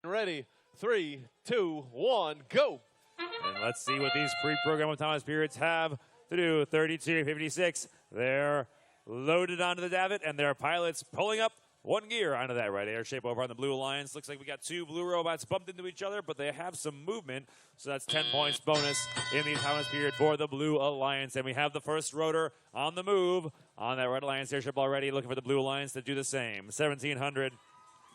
Ready, 3, 2, 1, go. And let's see what these pre-programmed autonomous periods have to do. 3256, they're loaded onto the davit, and their pilots pulling up one gear onto that right air shape over on the Blue Alliance. Looks like we got two blue robots bumped into each other, but they have some movement, so that's 10 points bonus in the autonomous period for the Blue Alliance. And we have the first rotor on the move on that Red Alliance airship already, looking for the Blue Alliance to do the same. 1700.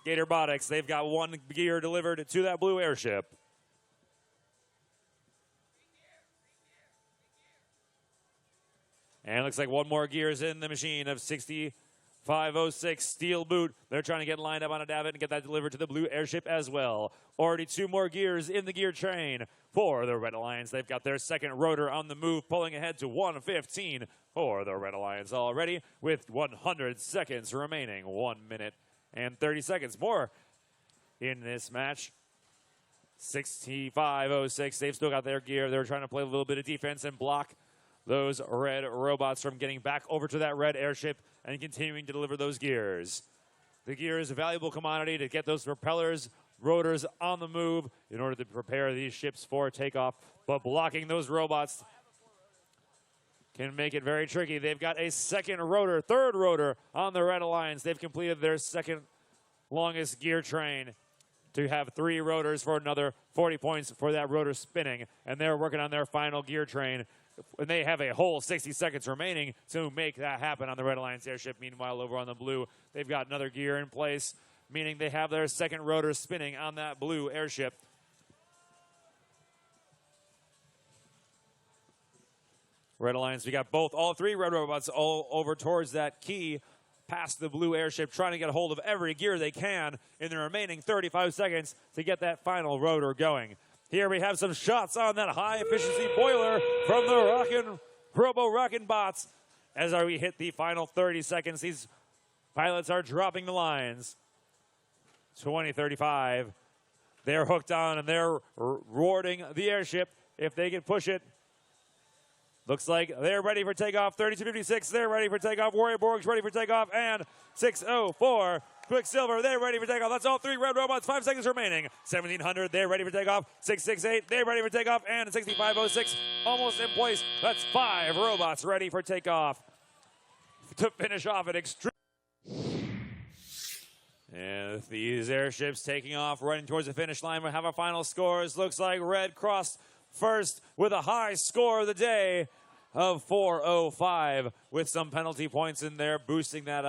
Robotics, they've got one gear delivered to that blue airship. And it looks like one more gear is in the machine of 6506 Steel Boot. They're trying to get lined up on a davit and get that delivered to the blue airship as well. Already two more gears in the gear train for the Red Alliance. They've got their second rotor on the move, pulling ahead to 115 for the Red Alliance already with 100 seconds remaining. 1 minute and 30 seconds more in this match. 6506, they've still got their gear. They're trying to play a little bit of defense and block those red robots from getting back over to that red airship and continuing to deliver those gears. The gear is a valuable commodity to get those propellers, rotors on the move in order to prepare these ships for takeoff, but blocking those robots can make it very tricky. They've got a second rotor, third rotor on the Red Alliance. They've completed their second longest gear train to have three rotors for another 40 points for that rotor spinning. And they're working on their final gear train. And they have a whole 60 seconds remaining to make that happen on the Red Alliance airship. Meanwhile, over on the blue, they've got another gear in place, meaning they have their second rotor spinning on that blue airship. Red Alliance, we got all three red robots all over towards that key past the blue airship, trying to get a hold of every gear they can in the remaining 35 seconds to get that final rotor going. Here we have some shots on that high-efficiency boiler from the Rockin' Bots. As we hit the final 30 seconds, these pilots are dropping the lines. 20-35. They're hooked on, and they're rewarding the airship if they can push it. Looks like they're ready for takeoff. 3256, they're ready for takeoff. Warrior Borg's ready for takeoff. And 604, Quicksilver, they're ready for takeoff. That's all three red robots, 5 seconds remaining. 1700, they're ready for takeoff. 668, they're ready for takeoff. And 6506, almost in place. That's 5 robots ready for takeoff to finish off an extreme. And these airships taking off, running towards the finish line. We'll have our final scores. Looks like red crossed first with a high score of the day of 405 with some penalty points in there, boosting that up.